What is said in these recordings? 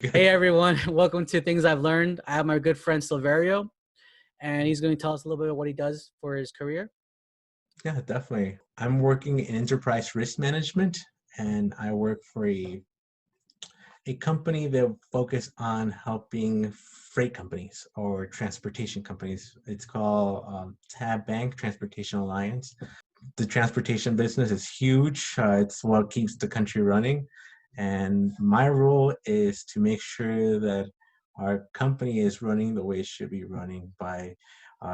Good. Hey everyone, welcome to Things I've Learned. I have my good friend Silverio, and he's going to tell us a little bit of what he does for his career. Yeah, definitely. I'm working in enterprise risk management, and I work for a company that focus on helping freight companies or transportation companies. It's called Tab Bank Transportation Alliance. The transportation business is huge. It's what keeps the country running, and my role is to make sure that our company is running the way it should be running by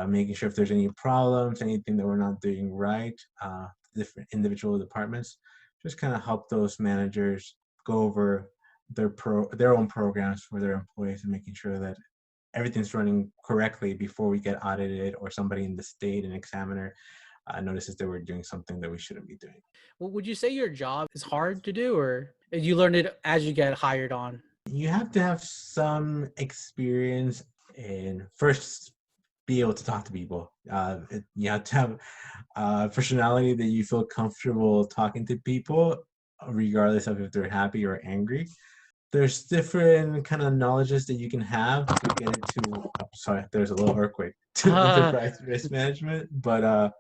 making sure if there's any problems, anything that we're not doing right, different individual departments, just kind of help those managers go over their own programs for their employees and making sure that everything's running correctly before we get audited or somebody in the state, an examiner, notices that we're doing something that we shouldn't be doing. Well, would you say your job is hard to do, or you learn it as you get hired on? You have to have some experience in first be able to talk to people. You have to have personality that you feel comfortable talking to people, regardless of if they're happy or angry. There's different kind of knowledges that you can have to get into. Oh, sorry, there's a little earthquake to Uh, enterprise risk management, but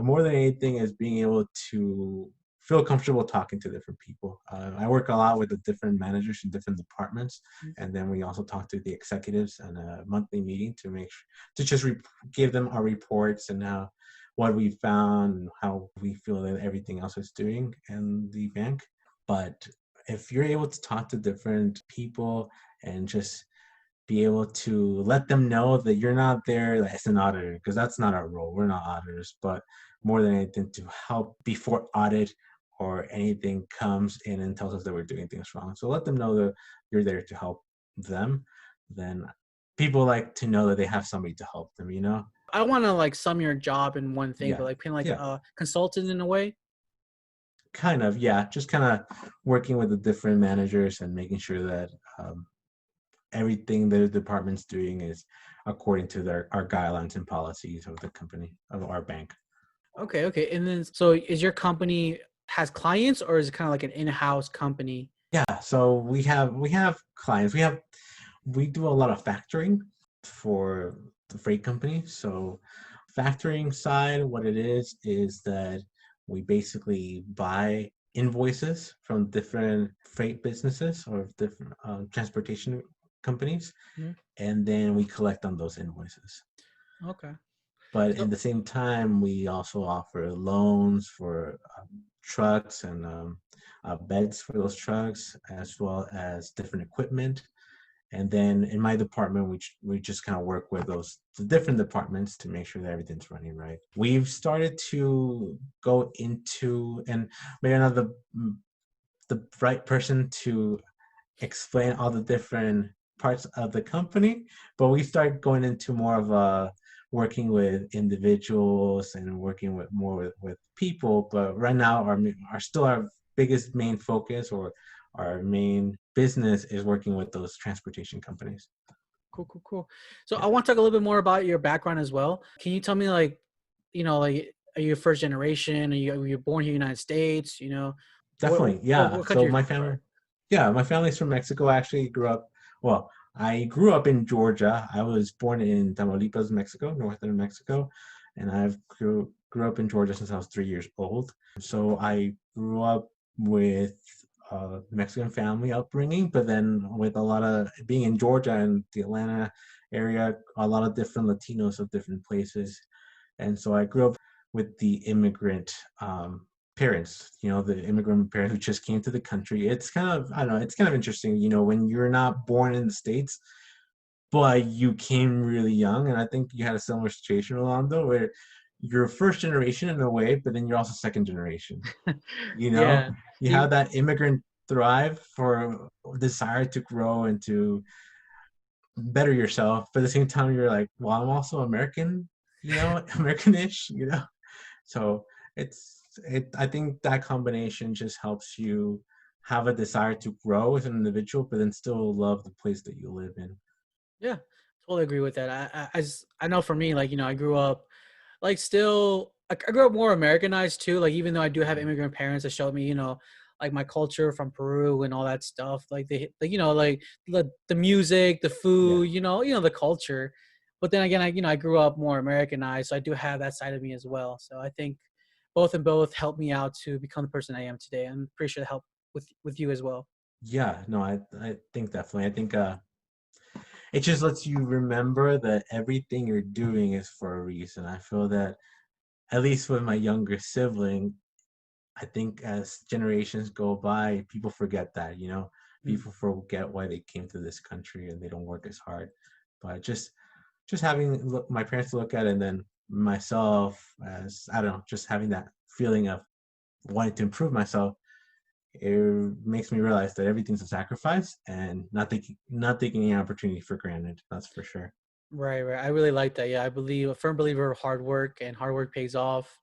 more than anything is being able to feel comfortable talking to different people. I work a lot with the different managers in different departments, and then we also talk to the executives on a monthly meeting to make sure to just give them our reports and how what we found and how we feel that everything else is doing in the bank. But if you're able to talk to different people and just be able to let them know that you're not there as an auditor, because that's not our role. We're not auditors, but more than anything to help before audit or anything comes in and tells us that we're doing things wrong. So let them know that you're there to help them. Then people like to know that they have somebody to help them, you know? I want to like sum your job in one thing, but Yeah. like being like Yeah. a consultant in a way. Kind of, yeah. Just kind of working with the different managers and making sure that everything the department's doing is according to our guidelines and policies of the company of our bank. Okay, okay. And then, so is your company has clients, or is it kind of like an in-house company? Yeah, so we have clients. We do a lot of factoring for the freight company. So factoring side, what it is that we basically buy invoices from different freight businesses or different transportation companies, Mhm. and then we collect on those invoices. Okay. But So at the same time, we also offer loans for trucks and beds for those trucks, as well as different equipment. And then in my department, we just kind of work with the different departments to make sure that everything's running right. We've started to go into, and maybe not the right person to explain all the different parts of the company, but we start going into more of a working with individuals and working with more with people. But right now, our biggest main focus or our main business is working with those transportation companies. cool, cool, cool. So I Yeah, want to talk a little bit more about your background as well. Can you tell me, like, like, are you first generation? Are you born here in the United States? definitely. Yeah. What country So are you my from? family, yeah, my family's from Mexico. I actually grew up. Well, I grew up in Georgia. I was born in Tamaulipas, Mexico, northern Mexico, and I've grew up in Georgia since I was 3 years old. So I grew up with a Mexican family upbringing, but then with a lot of being in Georgia and the Atlanta area, a lot of different Latinos of different places, and so I grew up with the immigrant parents, the immigrant parents who just came to the country. It's kind of, I don't know, it's kind of interesting, when you're not born in the States, but you came really young. And I think you had a similar situation, Rolando, where you're first generation in a way, but then you're also second generation. You know, Yeah. you You have that immigrant thrive for desire to grow and to better yourself. But at the same time, you're like, well, I'm also American, Americanish, So I think that combination just helps you have a desire to grow as an individual, but then still love the place that you live in. Yeah, totally agree with that. I know for me, like, I grew up like still I grew up more Americanized too. Like, even though I do have immigrant parents that showed me, like my culture from Peru and all that stuff. Like like like the music, the Yeah. food, the culture. But then again, I grew up more Americanized, so I do have that side of me as well. So I think both and both helped me out to become the person I am today. I'm pretty sure it helped with you as well. Yeah, no, I think definitely. I think it just lets you remember that everything you're doing is for a reason. I feel that at least with my younger sibling, I think as generations go by, people forget that, Mm. people forget why they came to this country and they don't work as hard. But just having my parents to look at it, and then myself as, I don't know, just having that feeling of wanting to improve myself, it makes me realize that everything's a sacrifice and not taking any opportunity for granted. That's for sure. Right, right. I really like that. Yeah, I believe a firm believer of hard work, and hard work pays off.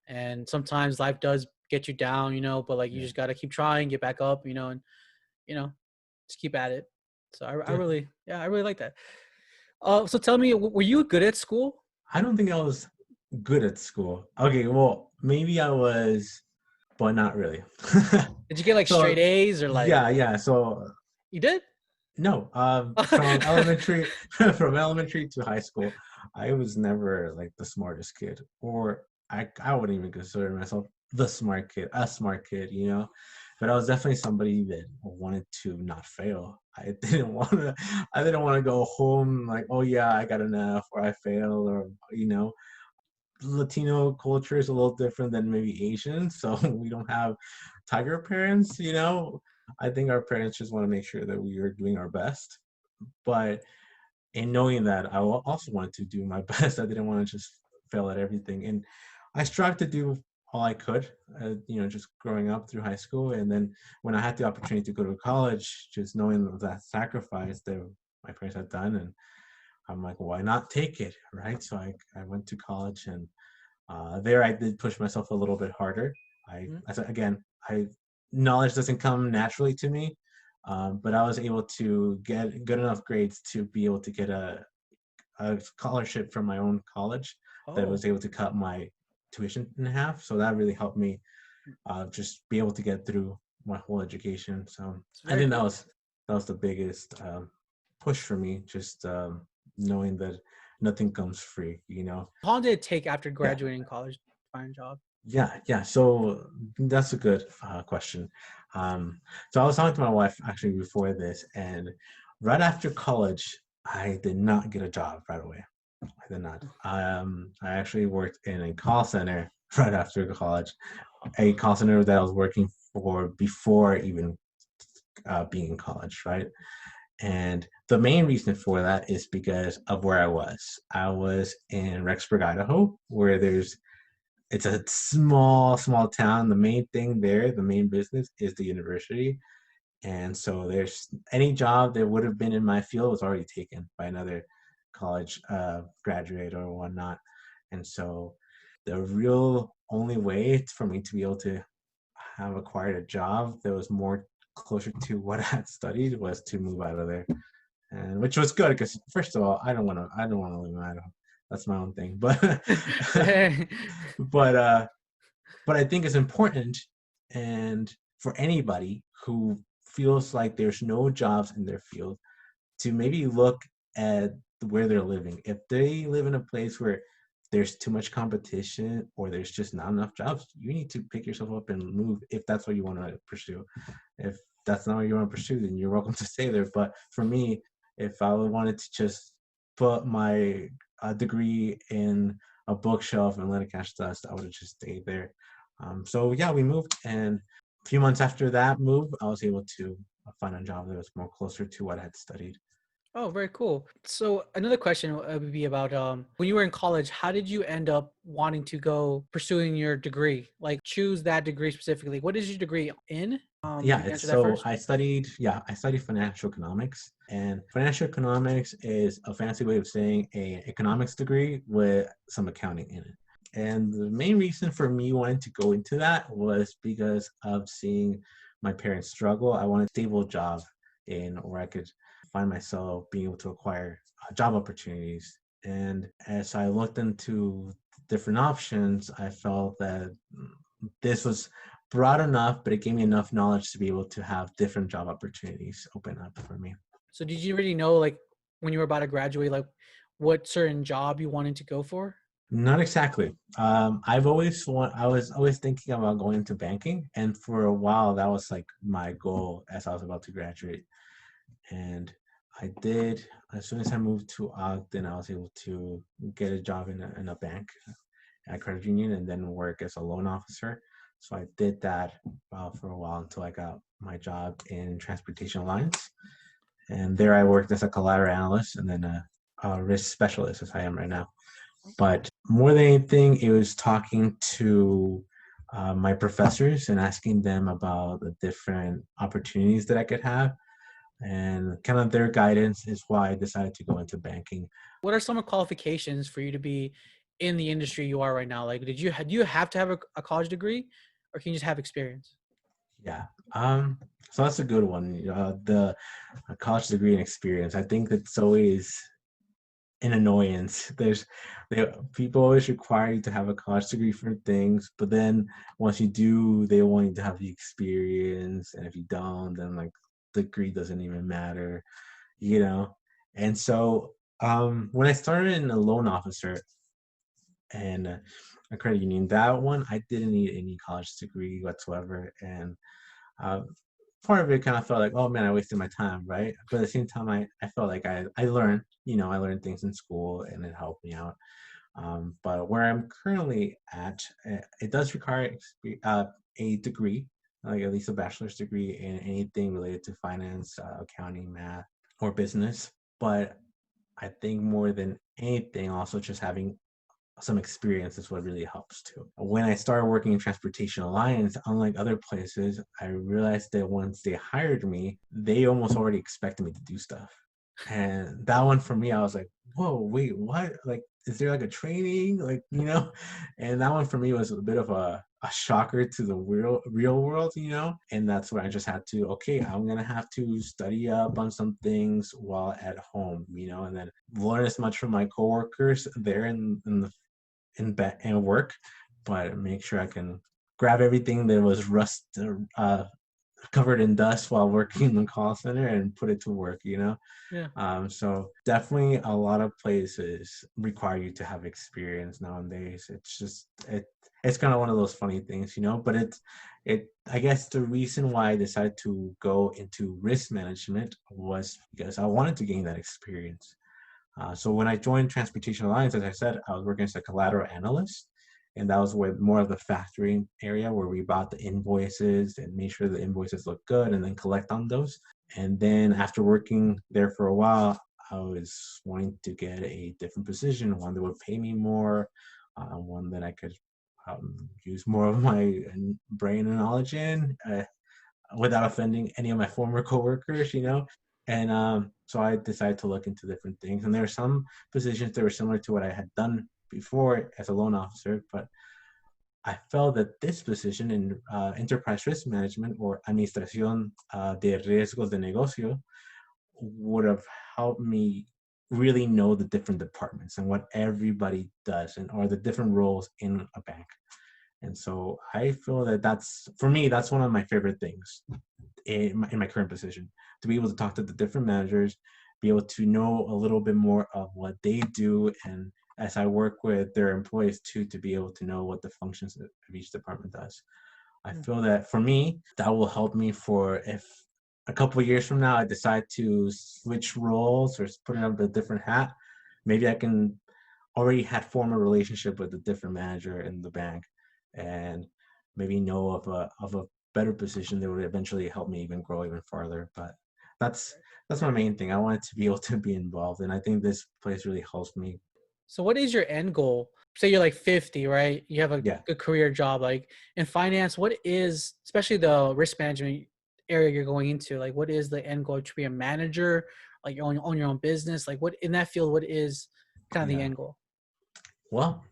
And sometimes life does get you down, but like you Yeah. just got to keep trying, get back up, and you know, just keep at it. So I Yeah. really, yeah, I really like that. So tell me, were you good at school? I don't think I was good at school. Okay, well, maybe I was, but not really. Did you get like straight So A's or like yeah, yeah. So you did? no, from elementary from elementary to high school, I was never like the smartest kid, or I wouldn't even consider myself the smart kid, a smart kid, But I was definitely somebody that wanted to not fail. I didn't want to go home like, oh yeah, I got an F or I failed, or Latino culture is a little different than maybe Asian, so we don't have tiger parents. I think our parents just want to make sure that we are doing our best. But in knowing that, I also wanted to do my best. I didn't want to just fail at everything, and I strived to do all I could. Just growing up through high school, and then when I had the opportunity to go to college, just knowing that sacrifice that my parents had done, and I'm like, why not take it, right? So I went to college, and there I did push myself a little bit harder. Mhm. I said again, knowledge doesn't come naturally to me, but I was able to get good enough grades to be able to get a scholarship from my own college that Oh, was able to cut my tuition in half. So that really helped me just be able to get through my whole education. So it's I very think cool. that was the biggest push for me, just knowing that nothing comes free. How long did it take after Yeah. graduating college to find a job? Yeah, yeah. So that's a good question. So I was talking to my wife actually before this, and right after college, I did not get a job right away. I did not. I actually worked in a call center right after college, a call center that I was working for before even being in college, right? And the main reason for that is because of where I was. I was in Rexburg, Idaho, where it's a small, small town. The main thing there, the main business is the university. And so there's any job that would have been in my field was already taken by another college graduate or whatnot. And so the real only way for me to be able to have acquired a job that was more closer to what I had studied was to move out of there. And which was good because first of all, I don't want to live in Idaho. That's my own thing. But but but I think it's important, and for anybody who feels like there's no jobs in their field to maybe look at where they're living. If they live in a place where there's too much competition or there's just not enough jobs, you need to pick yourself up and move if that's what you want to pursue. If that's not what you want to pursue, then you're welcome to stay there. But for me, if I wanted to just put my degree in a bookshelf and let it catch dust, I would have just stayed there. So yeah, we moved, and a few months after that move, I was able to find a job that was more closer to what I had studied. Oh, very cool. So another question would be about when you were in college, how did you end up wanting to go pursuing your degree? Like choose that degree specifically. What is your degree in? If Yeah, you can it's answer that so first. I studied financial economics, and financial economics is a fancy way of saying a economics degree with some accounting in it. And the main reason for me wanting to go into that was because of seeing my parents struggle. I wanted a stable job in where I could find myself being able to acquire job opportunities. And as I looked into different options, I felt that this was broad enough, but it gave me enough knowledge to be able to have different job opportunities open up for me. So did you already know like when you were about to graduate, like what certain job you wanted to go for? Not exactly. I was always thinking about going into banking, and for a while that was like my goal as I was about to graduate. And I did. As soon as I moved to Ogden, I was able to get a job in a bank, at a credit union, and then work as a loan officer. So I did that for a while until I got my job in transportation alliance, and there I worked as a collateral analyst and then a risk specialist, as I am right now. But more than anything, it was talking to my professors and asking them about the different opportunities that I could have, and kind of their guidance is why I decided to go into banking. What are some qualifications for you to be in the industry you are right now? Like, do you have to have a college degree, or can you just have experience? Yeah. So that's a good one. The college degree and experience. I think that's always an annoyance. People always require you to have a college degree for things, but then once you do, they want you to have the experience, and if you don't, then like the degree doesn't even matter, you know. And so when I started in a loan officer and a credit union, that one I didn't need any college degree whatsoever, and uh, part of it kind of felt like, oh man, I wasted my time, right? But at the same time, I felt like I learned, I learned things in school and it helped me out. But where I'm currently at, it does require a degree, like at least a bachelor's degree in anything related to finance, accounting, math, or business. But I think more than anything, also just having some experience is what really helps too. When I started working in Transportation Alliance, unlike other places, I realized that once they hired me, they almost already expected me to do stuff. And that one for me, I was like, whoa, wait, what? Like, is there like a training? Like, And that one for me was a bit of a shocker to the real world, And that's where I just had to, okay, I'm gonna have to study up on some things while at home, and then learn as much from my coworkers there in the and work, but make sure I can grab everything that was covered in dust while working in the call center and put it to work. Yeah. So definitely a lot of places require you to have experience nowadays. It's kind of one of those funny things. But I guess the reason why I decided to go into risk management was because I wanted to gain that experience. So when I joined Transportation Alliance, as I said, I was working as a collateral analyst, and that was with more of the factoring area where we bought the invoices and made sure the invoices look good and then collect on those. And then after working there for a while, I was wanting to get a different position, one that would pay me more, one that I could use more of my brain and knowledge in. Without offending any of my former coworkers. And so I decided to look into different things. And there are some positions that were similar to what I had done before as a loan officer, but I felt that this position in enterprise risk management or administración de riesgos de negocio would have helped me really know the different departments and what everybody does and or the different roles in a bank. And so I feel that for me, that's one of my favorite things in my current position, to be able to talk to the different managers, be able to know a little bit more of what they do, and as I work with their employees too, to be able to know what the functions of each department does. I Mm. feel that for me, that will help me for if a couple of years from now I decide to switch roles or put on a different hat, maybe I can already had formed a relationship with a different manager in the bank and maybe know of a better position that would eventually help me even grow even farther. But that's that's my main thing. I wanted to be able to be involved, and I think this place really helps me. So what is your end goal? Say you're like 50, right? You have a Yeah, good career job. Like in finance, what is, especially the risk management area you're going into, like what is the end goal? To be a manager, like you own your own business? Like what in that field, what is kind of the yeah. end goal? Well,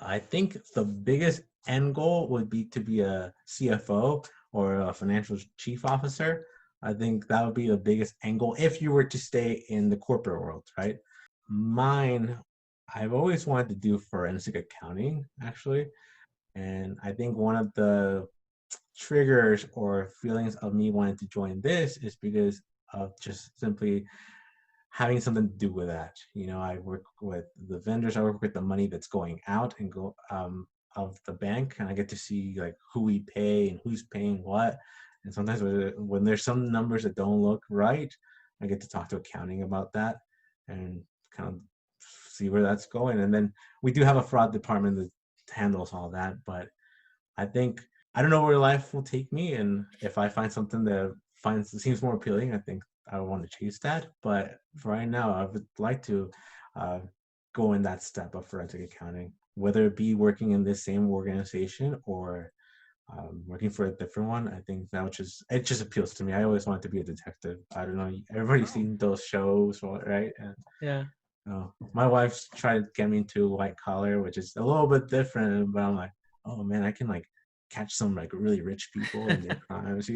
I think the biggest end goal would be to be a CFO or a financial chief officer. I think that would be the biggest end goal if you were to stay in the corporate world, right? Mine, I've always wanted to do forensic accounting, actually. And I think one of the triggers or feelings of me wanting to join this is because of just simply having something to do with that. I work with the vendors, I work with the money that's going out and go of the bank, and I get to see like who we pay and who's paying what. And sometimes when there's some numbers that don't look right, I get to talk to accounting about that and kind of see where that's going. And then we do have a fraud department that handles all that. But I think I don't know where life will take me, and if I find something that seems more appealing, I think I want to chase that. But for right now, I would like to uh, go in that step of forensic accounting, whether it be working in this same organization or working for a different one. I think it just appeals to me. I always wanted to be a detective. I don't know. Everybody's Oh, seen those shows, right? And yeah. my wife's tried to get me into white collar, which is a little bit different. But I'm like, oh man, I can like catch some like really rich people in their crimes.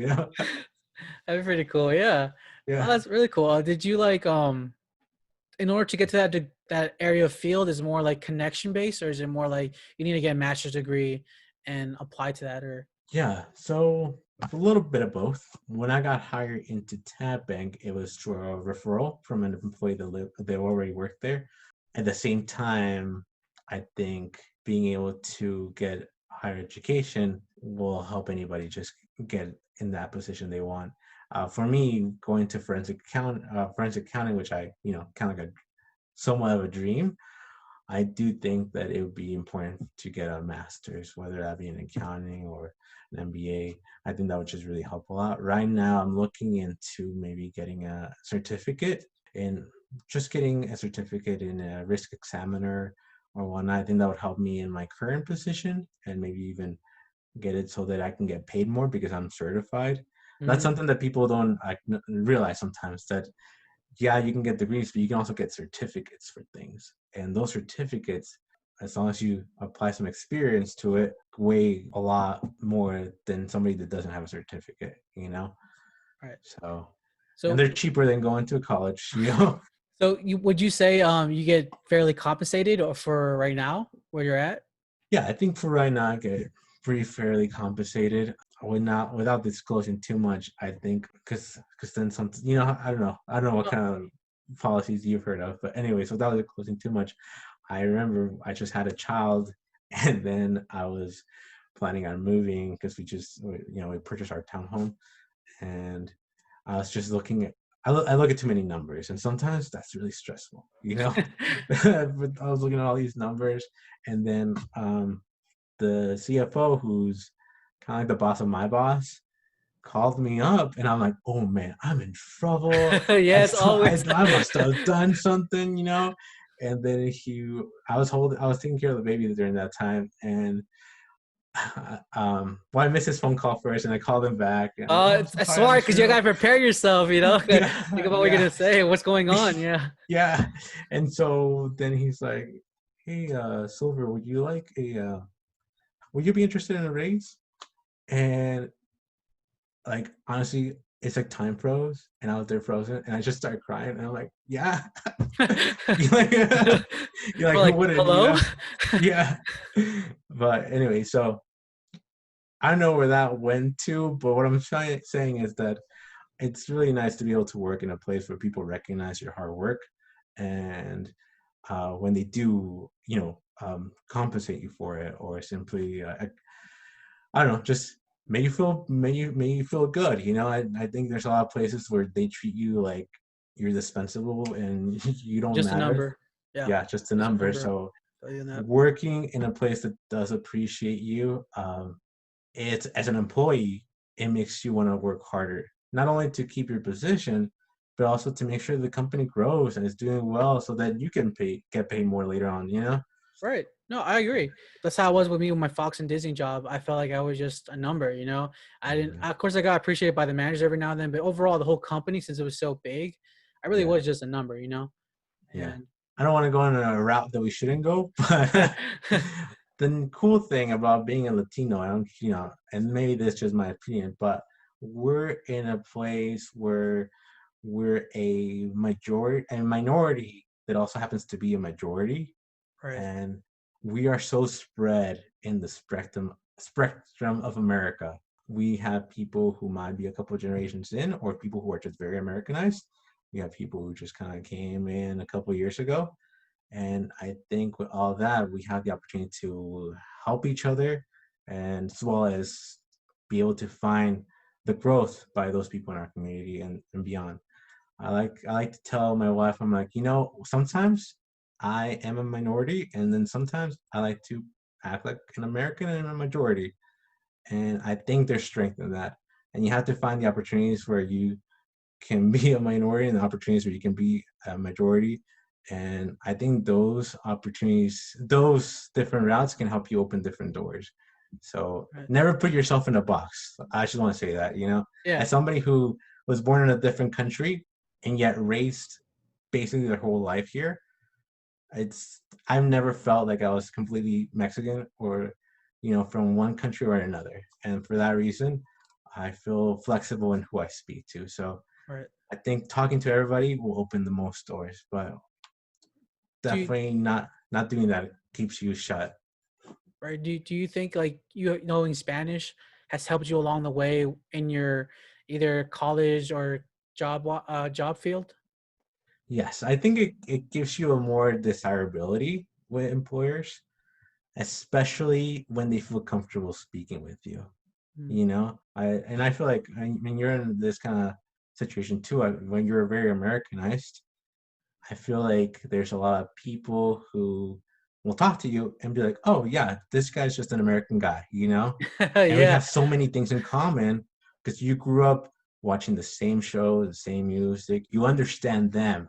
That'd be pretty cool. Yeah. Oh, Yeah. that's really cool. Did you like in order to get to that area of field, is it more like connection based, or is it more like you need to get a master's degree and apply to that? Or Yeah, so a little bit of both. When I got hired into Tab Bank, it was through a referral from an employee that already worked there. At the same time, I think being able to get higher education will help anybody just get in that position they want. For me, going to forensic accounting, which I, kind of like a somewhat of a dream, I do think that it would be important to get a master's, whether that be in accounting or an MBA. I think that would just really help a lot. Right now, I'm looking into maybe getting a certificate in getting a certificate in a risk examiner or whatnot. I think that would help me in my current position and maybe even get it so that I can get paid more because I'm certified. That's Mhm. something that people don't realize sometimes, that yeah, you can get degrees, but you can also get certificates for things. And those certificates, as long as you apply some experience to it, weigh a lot more than somebody that doesn't have a certificate. Right. So, and So they're cheaper than going to college. so would you say you get fairly compensated or for right now where you're at? Yeah, I think for right now, I get pretty fairly compensated. I would not, without disclosing too much, I think, because then something, I don't know what Oh, kind of policies you've heard of, but anyways, without disclosing too much, I remember I just had a child, and then I was planning on moving because we purchased our townhome, and I was just looking at. I look at too many numbers, and sometimes that's really stressful. But I was looking at all these numbers, and then the CFO, who's kind of like the boss of my boss, called me up, and I'm like, "Oh man, I'm in trouble. I yes, saw, I, always. I must have done something." And then I was taking care of the baby during that time, and well, I missed his phone call first, and I called him back, and I'm like, "Oh, I'm so It's sorry, I smart missed because you your." gotta prepare yourself. Think Yeah, about what you're yeah, gonna say, what's going on. Yeah. yeah. And so then he's like, "Hey, Silver, would you be interested in a raise?" And like honestly, it's like time froze, and I was there frozen, and I just started crying, and I'm like, "Yeah." you're like, you're like, Or who like, wouldn't, hello. Yeah. But anyway, so I don't know where that went to, but what I'm saying is that it's really nice to be able to work in a place where people recognize your hard work, and when they do, compensate you for it, or simply, I don't know, just make you feel good. I think there's a lot of places where they treat you like you're dispensable and you don't Just a matter. number. Yeah. Yeah, just a Just a number. number. So Tell you that. working in a place that does appreciate you, it's as an employee, it makes you want to work harder, not only to keep your position, but also to make sure the company grows and is doing well, so that you can get paid more later on. Right. No, I agree. That's how it was with me with my Fox and Disney job. I felt like I was just a number. I didn't, Yeah, of course, I got appreciated by the managers every now and then, but overall, the whole company, since it was so big, I really yeah, was just a number. yeah. And I don't want to go on a route that we shouldn't go, but the cool thing about being a Latino, I don't, and maybe this is just my opinion, but we're in a place where we're a minority that also happens to be a majority, right. and we are so spread in the spectrum of America. we have people who might be a couple generations in, or people who are just very Americanized. We have people who just kind of came in a couple years ago. And I think with all that, we have the opportunity to help each other, and as well as be able to find the growth by those people in our community and beyond. I like to tell my wife, I'm like, sometimes I am a minority, and then sometimes I like to act like an American and a majority. And I think there's strength in that. And you have to find the opportunities where you can be a minority and the opportunities where you can be a majority. And I think those opportunities, those different routes can help you open different doors. So Right. never put yourself in a box. I just want to say that, Yeah. as somebody who was born in a different country and yet raised basically their whole life here, I've never felt like I was completely Mexican or, from one country or another. And for that reason, I feel flexible in who I speak to. So Right. I think talking to everybody will open the most doors, but Do you, definitely not doing that keeps you shut. right? Do you think like you knowing Spanish has helped you along the way in your either college or job field? Yes, I think it gives you a more desirability with employers, especially when they feel comfortable speaking with you. Mm. I feel like when you're in this kind of situation too, when you're very Americanized, I feel like there's a lot of people who will talk to you and be like, "Oh yeah, this guy's just an American guy." And we Yeah. have so many things in common because you grew up watching the same show, the same music. You understand them.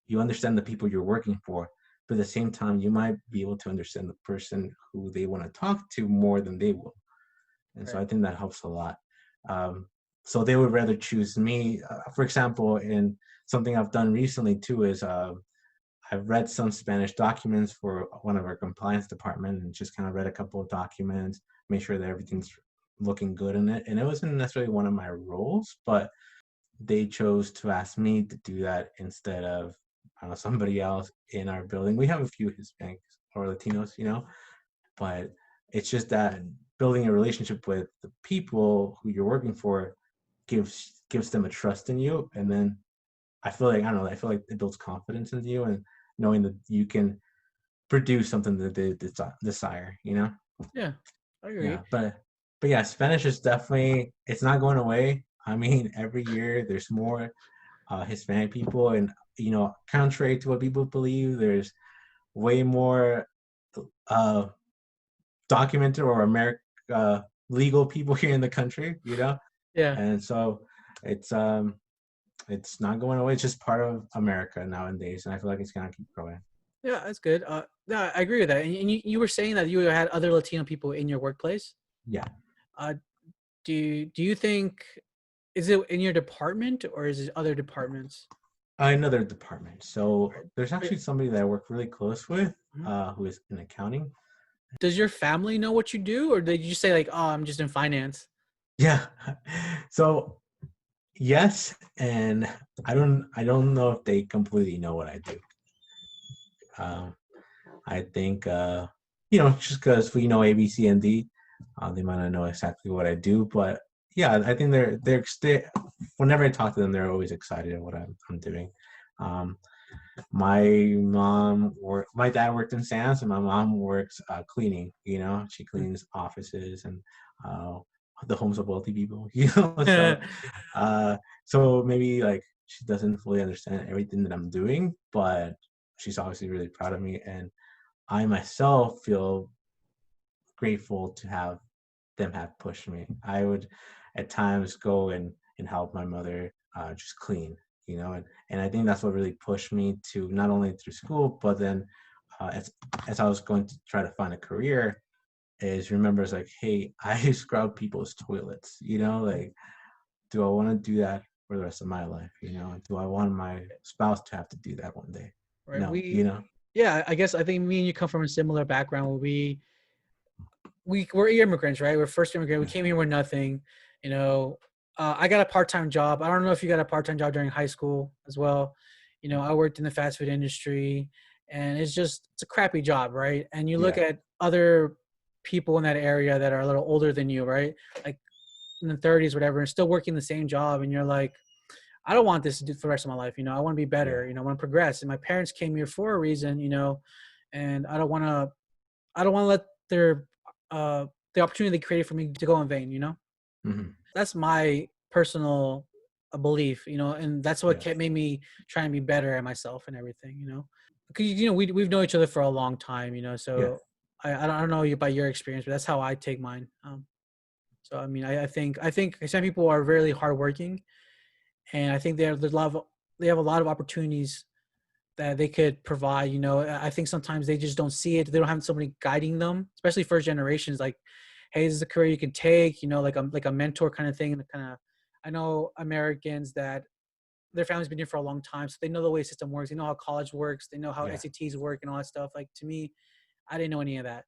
You understand the people you're working for. But at the same time, you might be able to understand the person who they want to talk to more than they will. And so Right. I think that helps a lot. Um, so they would rather choose me. For example, in something I've done recently too is I've read some Spanish documents for one of our compliance department and just kind of read a couple of documents, make sure that everything's looking good in it. And it wasn't necessarily one of my roles, but they chose to ask me to do that instead of somebody else in our building. We have a few Hispanics or Latinos, but it's just that building a relationship with the people who you're working for gives them a trust in you, and then I feel like, I don't know, I feel like it builds confidence into you, and knowing that you can produce something that they desire. Yeah. I Yeah, agree. but yeah, Spanish is definitely, it's not going away. I mean, every year there's more Hispanic people, and contrary to what people believe, there's way more uh, documented or American legal people here in the country. Yeah. And so it's it's not going away. It's just part of America nowadays, and I feel like it's gonna keep growing. Yeah, that's good. Yeah, I agree with that. And you were saying that you had other Latino people in your workplace. Yeah, Uh, do you think is it in your department or is it other departments? another department. So Right. there's Right. actually somebody that I work really close with, Mhm. who is in accounting. Does your family know what you do, or did you say like, "Oh, I'm just in finance"? Yeah. So yes, and I don't know if they completely know what I do. Um, I think just because we know A, B, C, and D, they might not know exactly what I do, but yeah, I think whenever I talk to them, they're always excited at what I'm doing. Um, my dad worked in sales, and my mom works cleaning. She Mm. cleans offices and uh, the homes of wealthy people. So uh, so maybe like she doesn't fully understand everything that I'm doing, but she's obviously really proud of me, and I myself feel grateful to have them have pushed me. I would at times go and help my mother just clean, and I think that's what really pushed me to not only through school, but then as I was going to try to find a career, is remember it's like, hey, I scrub people's toilets, like, do I want to do that for the rest of my life? Do I want my spouse to have to do that one day? Right. No, Yeah, I guess I think me and you come from a similar background where we're immigrants, right? We're first immigrant. We yeah, came here with nothing. You know, I got a part-time job. I don't know if you got a part-time job during high school as well. I worked in the fast food industry, and it's a crappy job, right? And you look yeah, at other people in that area that are a little older than you, right? Like in the 30s, whatever, and still working the same job, and you're like, I don't want this to do for the rest of my life. I want to be Yeah. better. I want to progress. And my parents came here for a reason, and I don't want to let their uh the opportunity they created for me to go in vain. Hmm. That's my personal belief, and that's what kept Yes. made me trying to be better at myself and everything, because we've known each other for a long time, Yes. so I don't know you about your experience, but that's how I take mine. So I mean, I think some people are really hardworking, and I think they have a lot of opportunities that they could provide. I think sometimes they just don't see it. They don't have somebody guiding them, especially first generations. Like, hey, this is a career you can take. Like a mentor kind of thing. And kind of, I know Americans that their family's been here for a long time, so they know the way the system works. They know how college works. They know how Yeah. SATs work and all that stuff. Like, to me, I didn't know any of that.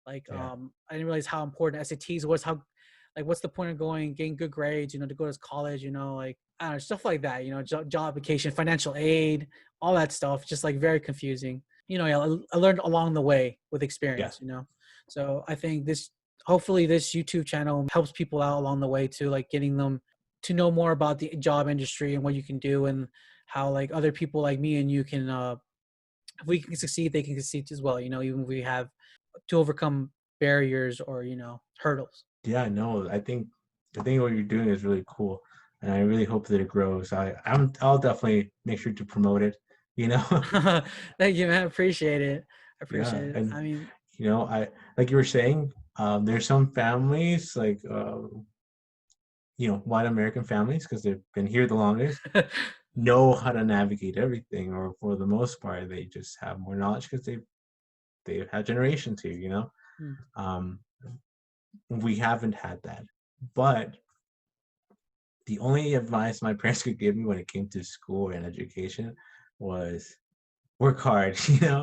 Like, Yeah. I didn't realize how important SATs was. Like, what's the point of getting good grades? To go to college. Like, I don't know, stuff like that. Job application, financial aid, all that stuff. Just like very confusing. I learned along the way with Yeah. experience. So I think hopefully this YouTube channel helps people out along the way to like getting them to know more about the job industry and what you can do, and how like other people like me and you can if we can succeed, they can succeed as well. Even if we have to overcome barriers or hurdles. Yeah. No, I think what you're doing is really cool, and I really hope that it grows. I'll definitely make sure to promote it. You know. Thank you, man. Appreciate it. I Yeah. appreciate it. And I mean, I like you were saying. There's some families like white American families because they've been here the longest know how to navigate everything, or for the most part, they just have more knowledge because they've had generations here. mm. Um, we haven't had that, but the only advice my parents could give me when it came to school and education was work hard. So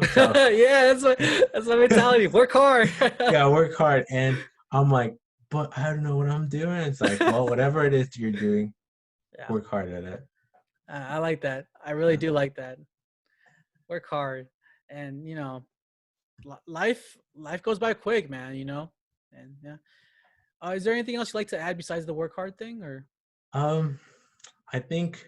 Yeah, that's my mentality. Work hard. yeah, work hard. And I'm like, but I don't know what I'm doing. It's like, well, whatever it is you're doing, Yeah, work hard at it. I like that. I really Yeah. do like that. Work hard, and life goes by quick, man. And yeah. Is there anything else you'd like to add besides the work hard thing, or? Um, I think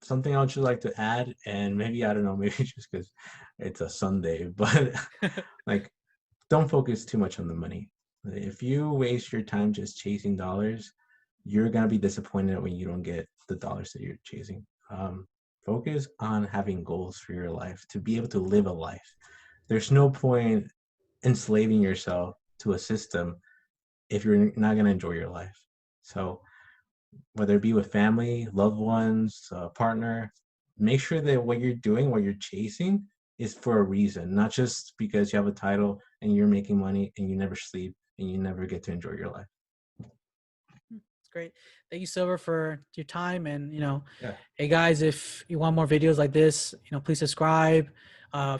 something else you'd like to add, and maybe I don't know, maybe just because it's a Sunday, but like, don't focus too much on the money. If you waste your time just chasing dollars, you're gonna be disappointed when you don't get the dollars that you're chasing. Focus on having goals for your life to be able to live a life. There's no point enslaving yourself to a system if you're not gonna enjoy your life. So whether it be with family, loved ones, partner, make sure that what you're doing, what you're chasing, is for a reason, not just because you have a title and you're making money and you never sleep and you never get to enjoy your life. It's great. Thank you, Silver, for your time. And Yeah, hey guys, if you want more videos like this, please subscribe.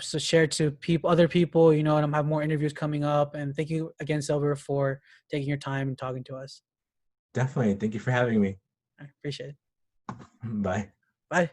So share to other people. And I'm have more interviews coming up. And thank you again, Silver, for taking your time and talking to us. definitely. Thank you for having me. I appreciate it. Bye. Bye.